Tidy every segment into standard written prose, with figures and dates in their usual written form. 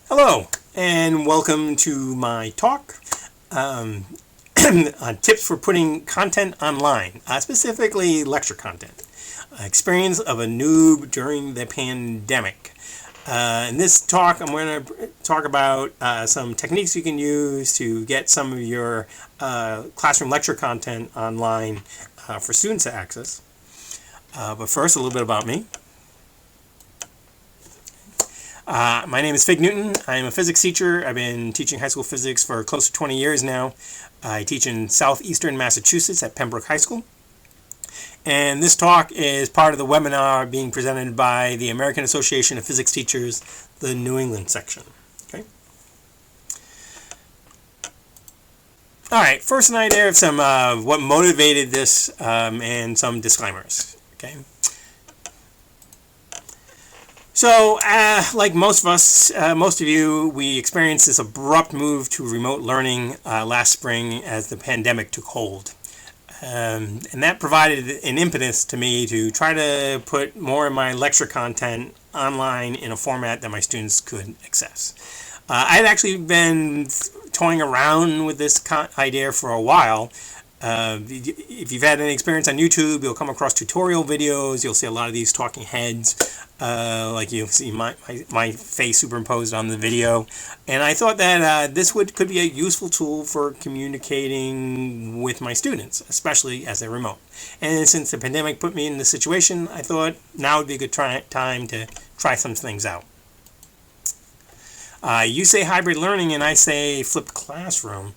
Hello, and welcome to my talk on tips for putting content online, specifically lecture content. Experience of a noob during the pandemic. In this talk, I'm going to talk about some techniques you can use to get some of your classroom lecture content online for students to access. But first, a little bit about me. My name is Fig Newton. I'm a physics teacher. I've been teaching high school physics for close to 20 years now. I teach in southeastern Massachusetts at Pembroke High School. And this talk is part of the webinar being presented by the American Association of Physics Teachers, the New England section. Okay. All right, first an idea of some what motivated this and some disclaimers. Okay. So, like most of us, most of you, we experienced this abrupt move to remote learning last spring as the pandemic took hold. And that provided an impetus to me to try to put more of my lecture content online in a format that my students could access. I had actually been toying around with this idea for a while. If you've had any experience on YouTube, you'll come across tutorial videos. You'll see a lot of these talking heads, like you see my face superimposed on the video. And I thought that this could be a useful tool for communicating with my students, especially as they're remote. And since the pandemic put me in this situation, I thought now would be a good time to try some things out. You say hybrid learning, and I say flipped classroom.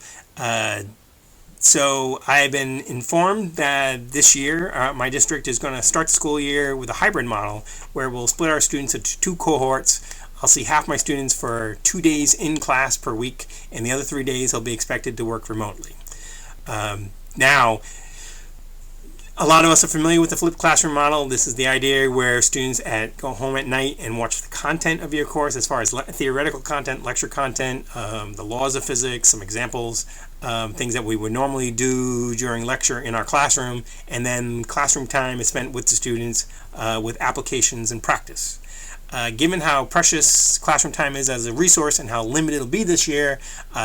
So I've been informed that this year my district is going to start the school year with a hybrid model where we'll split our students into two cohorts. I'll see half my students for 2 days in class per week, and the other 3 days they'll be expected to work remotely. Now, a lot of us are familiar with the flipped classroom model. This is the idea where students go home at night and watch the content of your course as far as theoretical content, lecture content, the laws of physics, some examples, things that we would normally do during lecture in our classroom, and then classroom time is spent with the students with applications and practice. Given how precious classroom time is as a resource and how limited it'll be this year,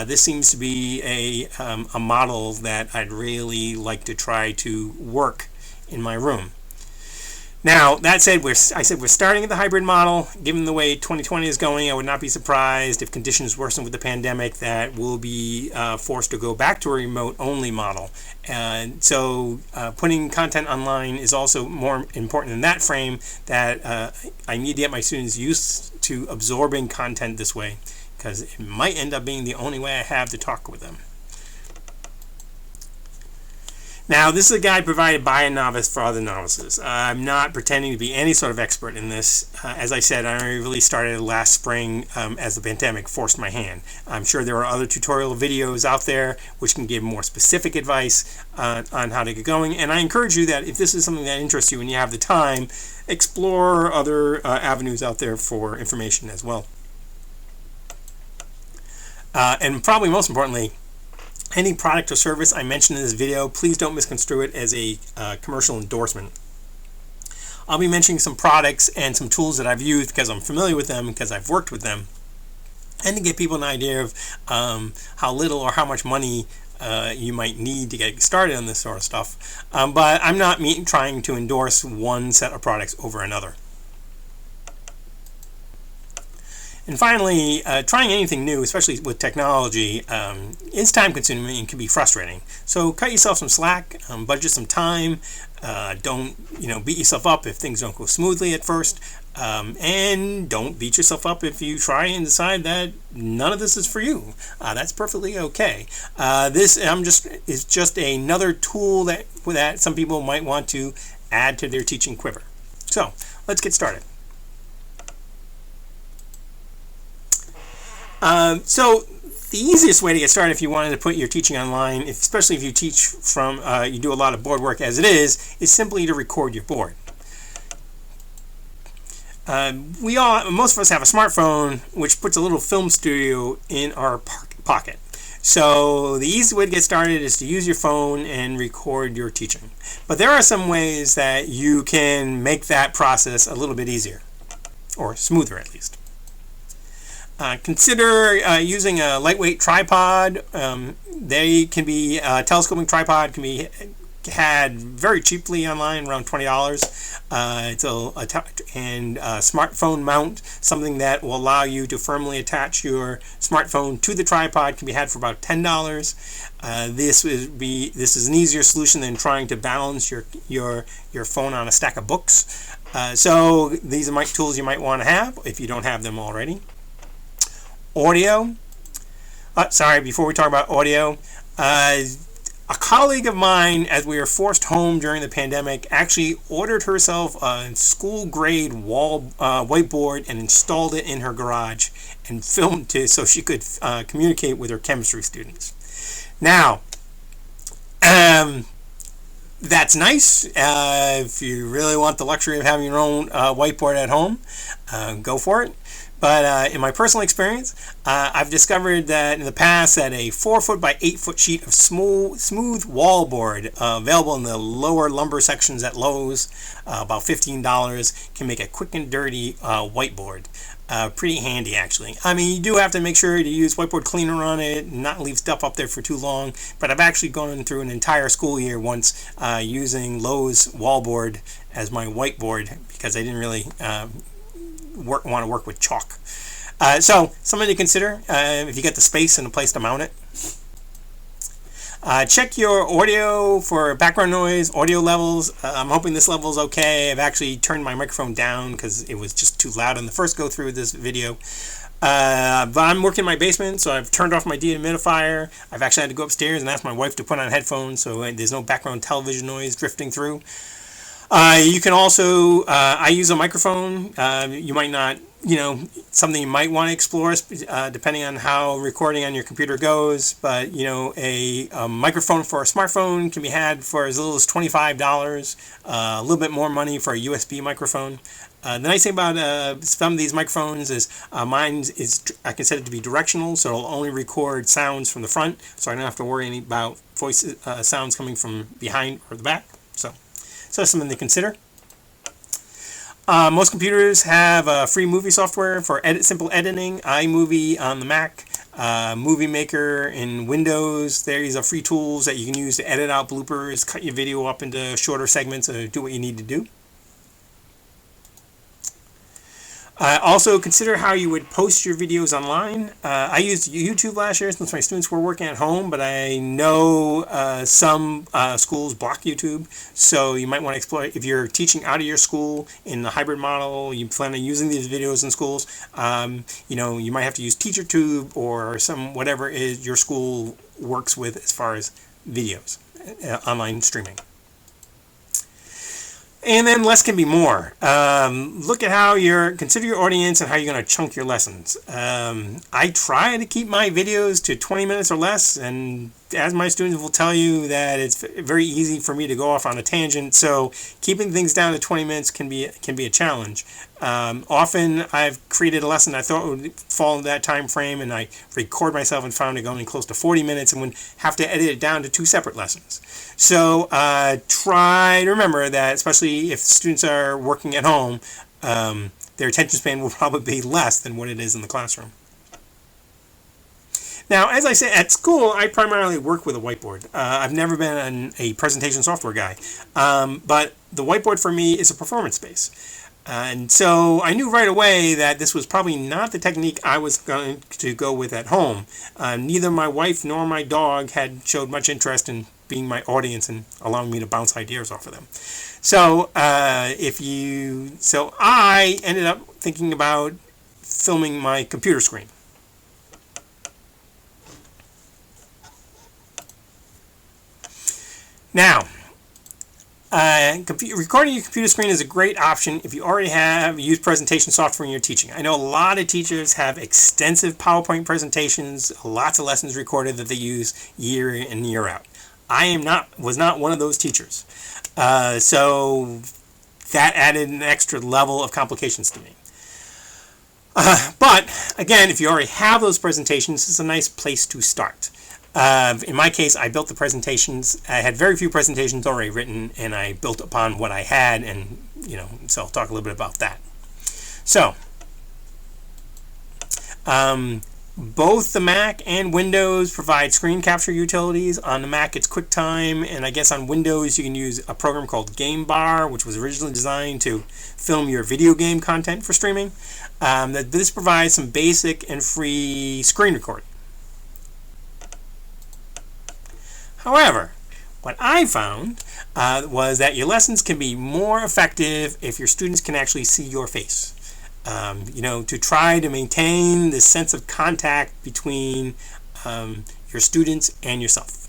this seems to be a model that I'd really like to try to work in my room. Now, that said, we're starting at the hybrid model. Given the way 2020 is going, I would not be surprised if conditions worsen with the pandemic that we'll be forced to go back to a remote-only model. And so putting content online is also more important in that frame, that I need to get my students used to absorbing content this way, because it might end up being the only way I have to talk with them. Now, this is a guide provided by a novice for other novices. I'm not pretending to be any sort of expert in this. As I said, I really started last spring as the pandemic forced my hand. I'm sure there are other tutorial videos out there which can give more specific advice on how to get going. And I encourage you that if this is something that interests you and you have the time, explore other avenues out there for information as well. And probably most importantly, any product or service I mention in this video, please don't misconstrue it as a commercial endorsement. I'll be mentioning some products and some tools that I've used because I'm familiar with them, because I've worked with them, and to give people an idea of how little or how much money you might need to get started on this sort of stuff. But I'm not trying to endorse one set of products over another. And finally, trying anything new, especially with technology, is time-consuming and can be frustrating. So cut yourself some slack, budget some time. Don't beat yourself up if things don't go smoothly at first, and don't beat yourself up if you try and decide that none of this is for you. That's perfectly okay. This is just another tool that some people might want to add to their teaching quiver. So let's get started. So the easiest way to get started if you wanted to put your teaching online, especially if you teach from, you do a lot of board work as it is simply to record your board. Most of us have a smartphone which puts a little film studio in our pocket. So the easy way to get started is to use your phone and record your teaching. But there are some ways that you can make that process a little bit easier, or smoother at least. Consider using a lightweight tripod. They can be telescoping tripod can be had very cheaply online, around $20. It's and smartphone mount, something that will allow you to firmly attach your smartphone to the tripod, can be had for about $10. This is an easier solution than trying to balance your phone on a stack of books. So these are tools you might want to have if you don't have them already. Audio. Before we talk about audio, a colleague of mine, as we were forced home during the pandemic, actually ordered herself a school-grade whiteboard and installed it in her garage and filmed it so she could communicate with her chemistry students. Now, that's nice. If you really want the luxury of having your own whiteboard at home, go for it. But in my personal experience, I've discovered that in the past that a 4-foot by 8-foot sheet of smooth wallboard available in the lower lumber sections at Lowe's, about $15, can make a quick and dirty whiteboard. Pretty handy, actually. I mean, you do have to make sure to use whiteboard cleaner on it and not leave stuff up there for too long. But I've actually gone through an entire school year once using Lowe's wallboard as my whiteboard because I didn't really want to work with chalk. So something to consider if you get the space and a place to mount it. Check your audio for background noise, audio levels. I'm hoping this level is okay. I've actually turned my microphone down because it was just too loud on the first go through of this video. But I'm working in my basement, so I've turned off my dehumidifier. I've actually had to go upstairs and ask my wife to put on headphones so there's no background television noise drifting through. You can also, I use a microphone. You might not, something you might want to explore depending on how recording on your computer goes. But, a microphone for a smartphone can be had for as little as $25, a little bit more money for a USB microphone. The nice thing about some of these microphones is mine is, I can set it to be directional, so it'll only record sounds from the front, so I don't have to worry about voice sounds coming from behind or the back. So that's something to consider. Most computers have free movie software for simple editing. iMovie on the Mac, Movie Maker in Windows. These are free tools that you can use to edit out bloopers, cut your video up into shorter segments, or do what you need to do. Also consider how you would post your videos online. I used YouTube last year since my students were working at home, but I know some schools block YouTube, so you might want to explore if you're teaching out of your school in the hybrid model. You plan on using these videos in schools. You might have to use TeacherTube or whatever your school works with as far as videos, online streaming. And then less can be more. Look at consider your audience and how you're going to chunk your lessons. I try to keep my videos to 20 minutes or less, and as my students will tell you, that it's very easy for me to go off on a tangent, so keeping things down to 20 minutes can be a challenge. Often I've created a lesson I thought would fall in that time frame, and I record myself and found it going close to 40 minutes and would have to edit it down to 2 separate lessons. So try to remember that, especially if students are working at home, their attention span will probably be less than what it is in the classroom. Now, as I said, at school, I primarily work with a whiteboard. I've never been a presentation software guy, but the whiteboard for me is a performance space. And so I knew right away that this was probably not the technique I was going to go with at home. Neither my wife nor my dog had showed much interest in being my audience and allowing me to bounce ideas off of them. So I ended up thinking about filming my computer screen. Now, recording your computer screen is a great option if you already have used presentation software in your teaching. I know a lot of teachers have extensive PowerPoint presentations, lots of lessons recorded that they use year in, year out. I was not one of those teachers. So that added an extra level of complications to me. But again, if you already have those presentations, it's a nice place to start. In my case, I built the presentations. I had very few presentations already written, and I built upon what I had, and so I'll talk a little bit about that. So Both the Mac and Windows provide screen capture utilities. On the Mac, it's QuickTime, and I guess on Windows, you can use a program called Game Bar, which was originally designed to film your video game content for streaming. This provides some basic and free screen recording. However, what I found was that your lessons can be more effective if your students can actually see your face. To try to maintain this sense of contact between your students and yourself.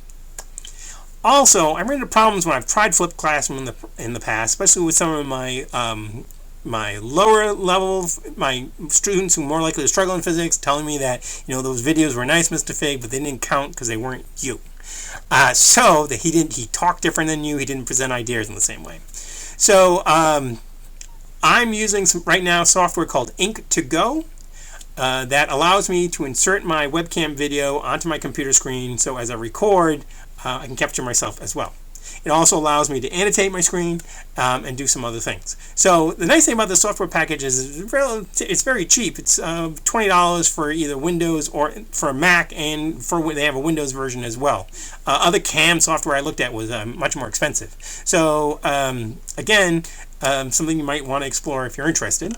Also, I ran into problems when I've tried flipped classroom in the past, especially with some of my lower level, my students who are more likely to struggle in physics, telling me that those videos were nice, Mr. Fig, but they didn't count because they weren't you. So that he talked different than you. He didn't present ideas in the same way. So I'm using right now software called Ink2Go that allows me to insert my webcam video onto my computer screen, so as I record, I can capture myself as well. It also allows me to annotate my screen and do some other things. So the nice thing about the software package is it's very cheap. It's $20 for either Windows or for a Mac, and they have a Windows version as well. Other CAM software I looked at was much more expensive. So again, something you might want to explore if you're interested.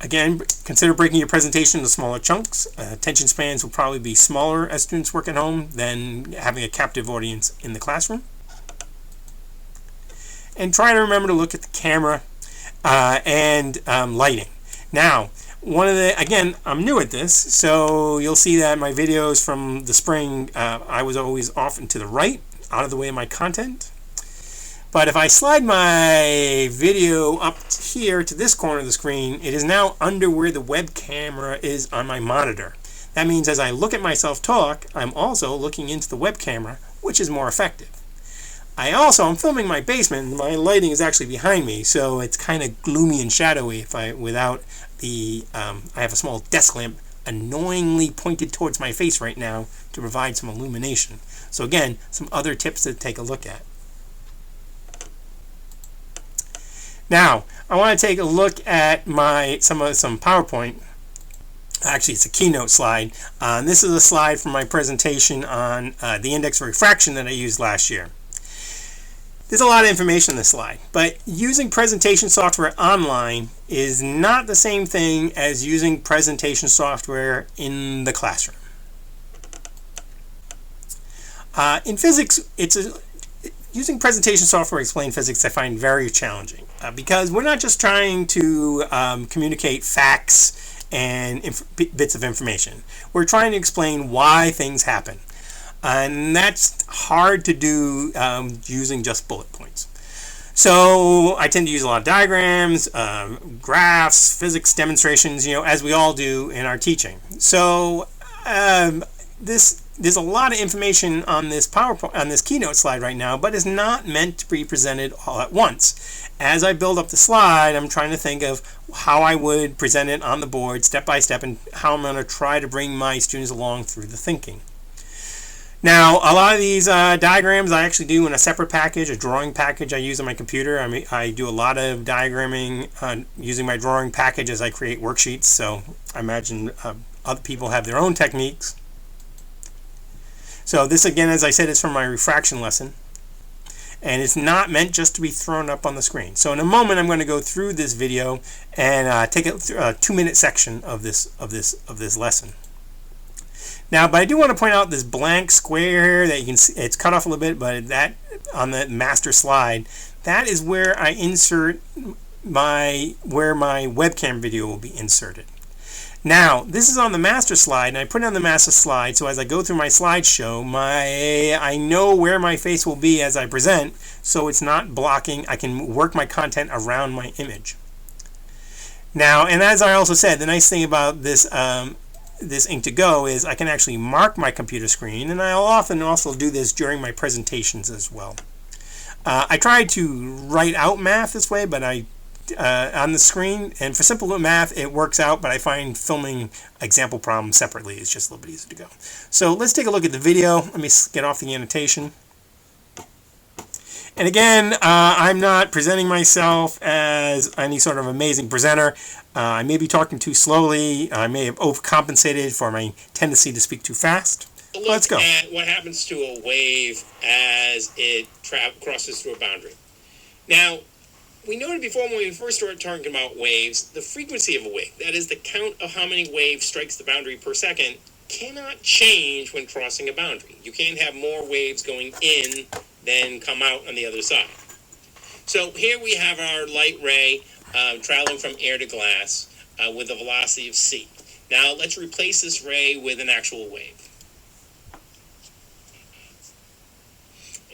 Again, consider breaking your presentation into smaller chunks. Attention spans will probably be smaller as students work at home than having a captive audience in the classroom. And try to remember to look at the camera and lighting. Now, again, I'm new at this, so you'll see that my videos from the spring, I was always off and to the right, out of the way of my content. But if I slide my video up here to this corner of the screen, it is now under where the web camera is on my monitor. That means as I look at myself talk, I'm also looking into the web camera, which is more effective. I'm filming my basement, and my lighting is actually behind me, so it's kind of gloomy and shadowy I have a small desk lamp annoyingly pointed towards my face right now to provide some illumination. So again, some other tips to take a look at. Now, I want to take a look at some PowerPoint. Actually, it's a keynote slide. This is a slide from my presentation on the index of refraction that I used last year. There's a lot of information in this slide, but using presentation software online is not the same thing as using presentation software in the classroom. In physics, using presentation software to explain physics I find very challenging because we're not just trying to communicate facts and bits of information. We're trying to explain why things happen. And that's hard to do using just bullet points. So I tend to use a lot of diagrams, graphs, physics demonstrations, as we all do in our teaching. So there's a lot of information on this PowerPoint, on this keynote slide right now, but it's not meant to be presented all at once. As I build up the slide, I'm trying to think of how I would present it on the board step by step and how I'm going to try to bring my students along through the thinking. Now, a lot of these diagrams I actually do in a separate package, a drawing package I use on my computer. I do a lot of diagramming using my drawing package as I create worksheets, so I imagine other people have their own techniques. So this, again, as I said, is from my refraction lesson, and it's not meant just to be thrown up on the screen. So in a moment, I'm going to go through this video and take a 2-minute section of this lesson. Now, but I do want to point out this blank square that you can see, it's cut off a little bit, but that on the master slide, that is where I insert where my webcam video will be inserted. Now, this is on the master slide, and I put it on the master slide, so as I go through my slideshow, I know where my face will be as I present, so it's not blocking. I can work my content around my image. Now, and as I also said, the nice thing about this Ink2Go is I can actually mark my computer screen, and I'll often also do this during my presentations as well. I try to write out math this way, but on the screen, and for simple math it works out, but I find filming example problems separately is just a little bit easier to go. So let's take a look at the video. Let me get off the annotation. And again, I'm not presenting myself as any sort of amazing presenter. I may be talking too slowly. I may have overcompensated for my tendency to speak too fast. Let's go. Look at what happens to a wave as it crosses through a boundary. Now, we noted before when we first started talking about waves, the frequency of a wave, that is the count of how many waves strikes the boundary per second, cannot change when crossing a boundary. You can't have more waves going in than come out on the other side. So here we have our light ray traveling from air to glass with a velocity of c. Now let's replace this ray with an actual wave.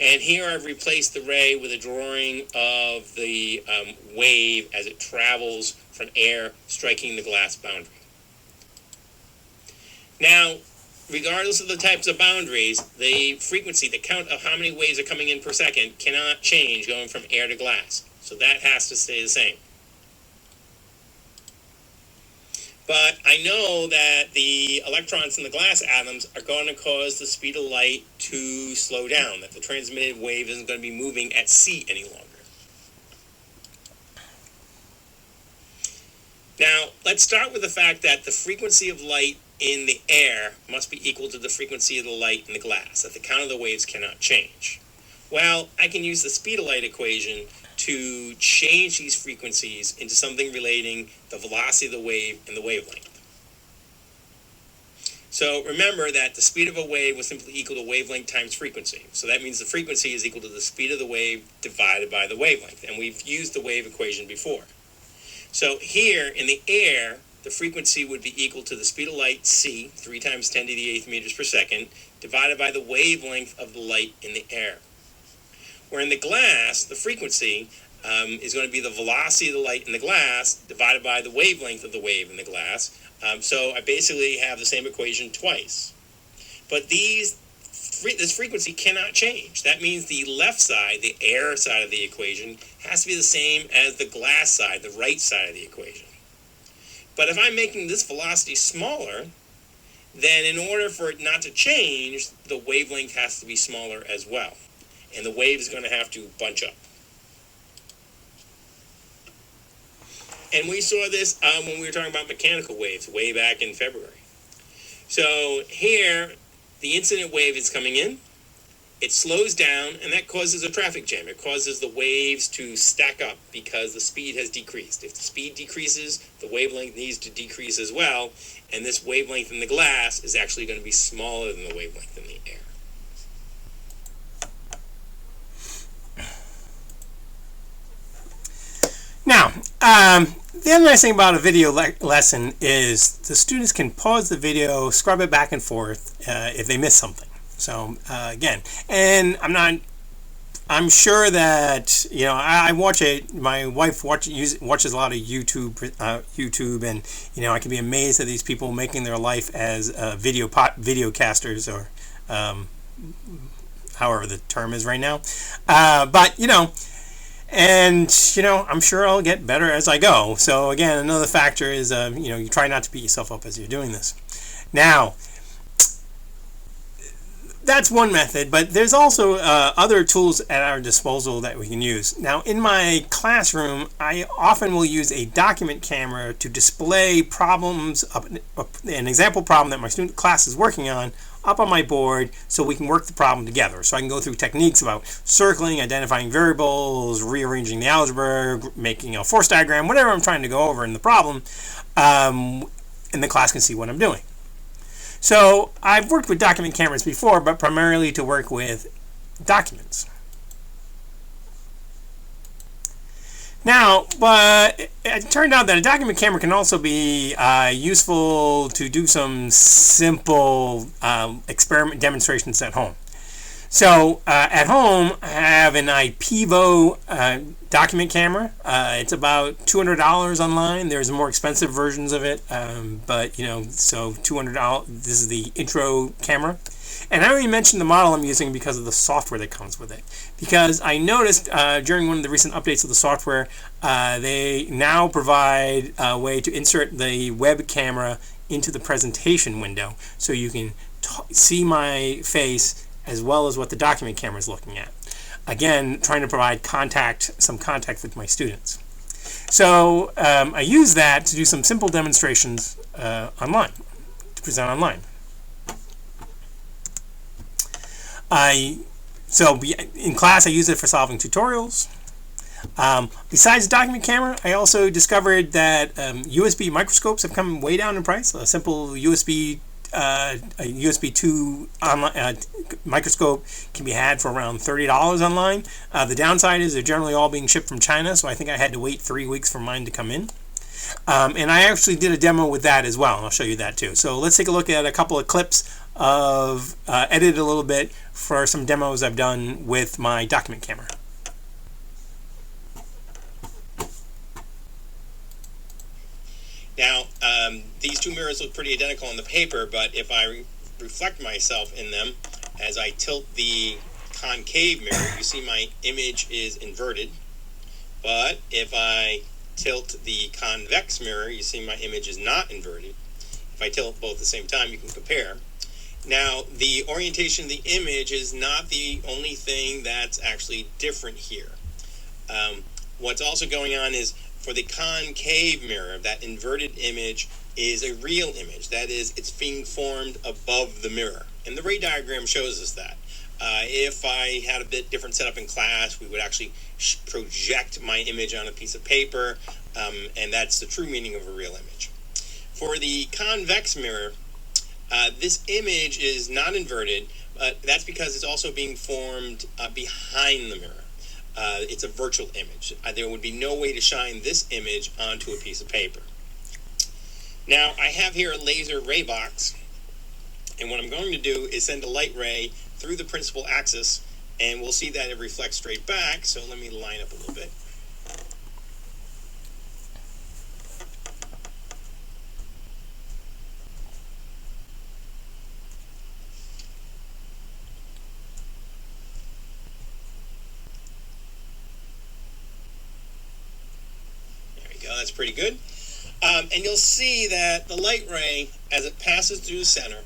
And here I've replaced the ray with a drawing of the wave as it travels from air striking the glass boundary. Now, regardless of the types of boundaries, the frequency, the count of how many waves are coming in per second cannot change going from air to glass. So that has to stay the same. But I know that the electrons in the glass atoms are going to cause the speed of light to slow down, that the transmitted wave isn't going to be moving at c any longer. Now, let's start with the fact that the frequency of light in the air must be equal to the frequency of the light in the glass, that the count of the waves cannot change. Well, I can use the speed of light equation to change these frequencies into something relating the velocity of the wave and the wavelength. So remember that the speed of a wave was simply equal to wavelength times frequency. So that means the frequency is equal to the speed of the wave divided by the wavelength. And we've used the wave equation before. So here in the air, the frequency would be equal to the speed of light, c, 3 times 10 to the 8th meters per second, divided by the wavelength of the light in the air. Where in the glass, the frequency is going to be the velocity of the light in the glass divided by the wavelength of the wave in the glass. So I basically have the same equation twice. But this frequency cannot change. That means the left side, the air side of the equation, has to be the same as the glass side, the right side of the equation. But if I'm making this velocity smaller, then in order for it not to change, the wavelength has to be smaller as well. And the wave is going to have to bunch up. And we saw this when we were talking about mechanical waves way back in February. So here, the incident wave is coming in. It slows down, and that causes a traffic jam. It causes the waves to stack up because the speed has decreased. If the speed decreases, the wavelength needs to decrease as well, and this wavelength in the glass is actually going to be smaller than the wavelength in the air. Now, the other nice thing about a video lesson is the students can pause the video, scrub it back and forth if they miss something. So again, and I'm sure that, you know, I watch it. My wife watches a lot of YouTube, and you know, I can be amazed at these people making their life as video casters, or however the term is right now. But you know. And, you know, I'm sure I'll get better as I go. So, again, another factor is, you know, you try not to beat yourself up as you're doing this. Now, that's one method, but there's also other tools at our disposal that we can use. Now, in my classroom, I often will use a document camera to display problems, an example problem that my student class is working on, up on my board so we can work the problem together. So I can go through techniques about circling, identifying variables, rearranging the algebra, making a force diagram, whatever I'm trying to go over in the problem, and the class can see what I'm doing. So I've worked with document cameras before, but primarily to work with documents. Now, but it turned out that a document camera can also be useful to do some simple experiment demonstrations at home. So at home, I have an IPEVO document camera. It's about $200 online. There's more expensive versions of it, but you know, so $200. This is the intro camera. And I already mentioned the model I'm using because of the software that comes with it. Because I noticed during one of the recent updates of the software, they now provide a way to insert the web camera into the presentation window, so you can see my face as well as what the document camera is looking at. again, trying to provide some contact with my students. So I use that to do some simple demonstrations online, to present online. So in class, I use it for solving tutorials. Besides the document camera, I also discovered that USB microscopes have come way down in price. A simple USB 2 online microscope can be had for around $30 online. The downside is they're generally all being shipped from China, so I think I had to wait 3 weeks for mine to come in. And I actually did a demo with that as well, and I'll show you that too. So let's take a look at a couple of clips of edited a little bit for some demos I've done with my document camera. Now, these two mirrors look pretty identical on the paper, but if I reflect myself in them, as I tilt the concave mirror, you see my image is inverted. But if I tilt the convex mirror, you see my image is not inverted. If I tilt both at the same time, you can compare. Now, the orientation of the image is not the only thing that's actually different here. What's also going on is, for the concave mirror, that inverted image is a real image. That is, it's being formed above the mirror. And the ray diagram shows us that. If I had a bit different setup in class, we would actually project my image on a piece of paper, and that's the true meaning of a real image. For the convex mirror, this image is not inverted, but that's because it's also being formed behind the mirror. It's a virtual image. There would be no way to shine this image onto a piece of paper. Now, I have here a laser ray box, and what I'm going to do is send a light ray through the principal axis, and we'll see that it reflects straight back. So let me line up a little bit. That's pretty good. And you'll see that the light ray, as it passes through the center,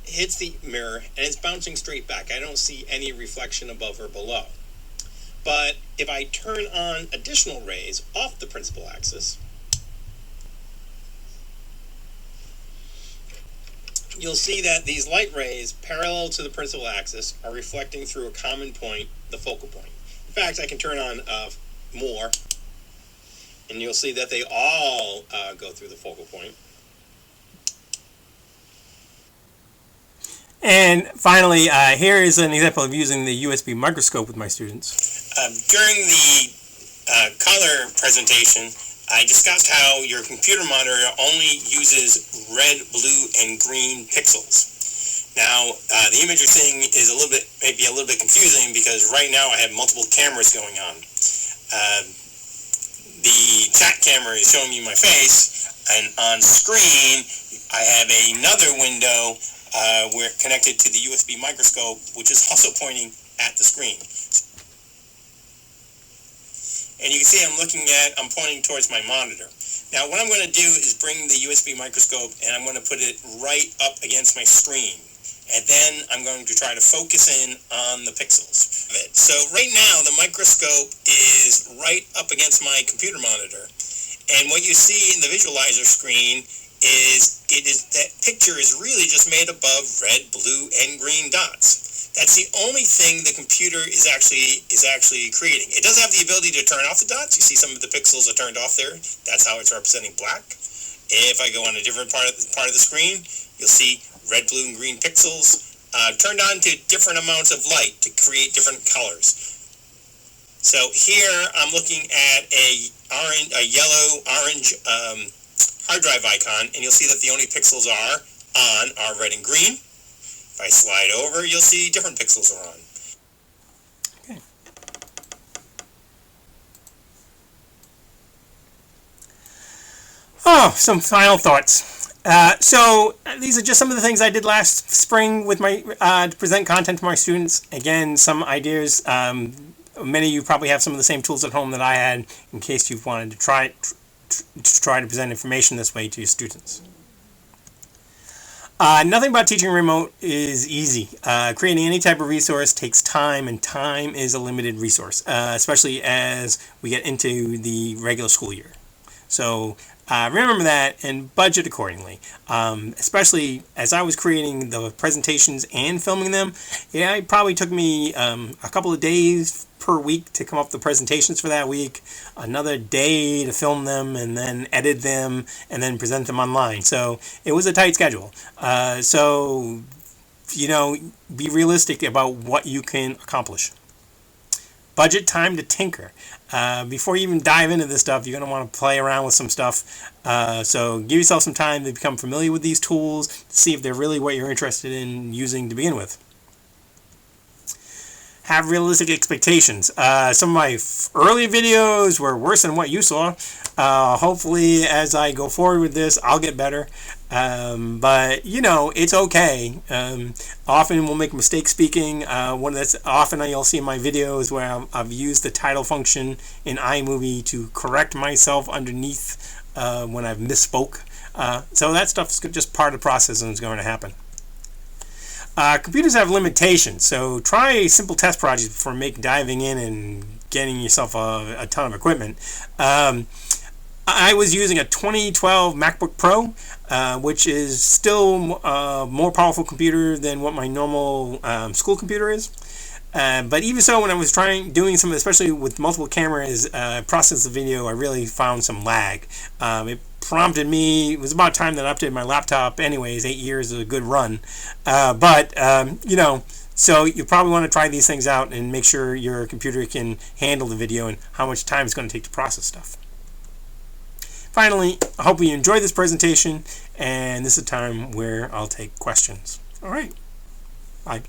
hits the mirror, and it's bouncing straight back. I don't see any reflection above or below. But if I turn on additional rays off the principal axis, you'll see that these light rays, parallel to the principal axis, are reflecting through a common point, the focal point. In fact, I can turn on more, and you'll see that they all go through the focal point. And finally, here is an example of using the USB microscope with my students. During the color presentation, I discussed how your computer monitor only uses red, blue, and green pixels. Now, the image you're seeing is maybe a little bit confusing, because right now I have multiple cameras going on. The chat camera is showing you my face, and on screen I have another window we're connected to the USB microscope, which is also pointing at the screen. And you can see I'm pointing towards my monitor. Now, what I'm going to do is bring the USB microscope, and I'm going to put it right up against my screen. And then I'm going to try to focus in on the pixels. So right now, the microscope is right up against my computer monitor. And what you see in the visualizer screen is that picture is really just made above red, blue, and green dots. That's the only thing the computer is actually creating. It does have the ability to turn off the dots. You see some of the pixels are turned off there. That's how it's representing black. If I go on a different part of the screen, you'll see red, blue, and green pixels turned on to different amounts of light to create different colors. So here I'm looking at a yellow-orange hard drive icon, and you'll see that the only pixels are red and green. If I slide over, you'll see different pixels are on. Okay. Oh, some final thoughts. So these are just some of the things I did last spring with my to present content to my students. Again, some ideas. Many of you probably have some of the same tools at home that I had, in case you've wanted to try to present information this way to your students. Nothing about teaching remote is easy. Creating any type of resource takes time, and time is a limited resource, especially as we get into the regular school year. So remember that and budget accordingly. Especially as I was creating the presentations and filming them, yeah, it probably took me a couple of days per week to come up with the presentations for that week, another day to film them and then edit them and then present them online. So it was a tight schedule. So, be realistic about what you can accomplish. Budget time to tinker. Before you even dive into this stuff, you're going to want to play around with some stuff. So give yourself some time to become familiar with these tools, to see if they're really what you're interested in using to begin with. Have realistic expectations. Some of my early videos were worse than what you saw. Hopefully, as I go forward with this, I'll get better. But it's okay. Often we'll make mistakes speaking. One that's often you'll see in my videos where I've used the title function in iMovie to correct myself underneath when I've misspoke. So that stuff's just part of the process and it's going to happen. Computers have limitations, so try a simple test project before diving in and getting yourself a ton of equipment. I was using a 2012 MacBook Pro, which is still a more powerful computer than what my normal school computer is. But even so, when I was doing some, especially with multiple cameras, process the video, I really found some lag. It prompted me, it was about time that I updated my laptop anyways. 8 years is a good run. So you probably want to try these things out and make sure your computer can handle the video and how much time it's going to take to process stuff. Finally, I hope you enjoyed this presentation, and this is a time where I'll take questions. All right. Bye.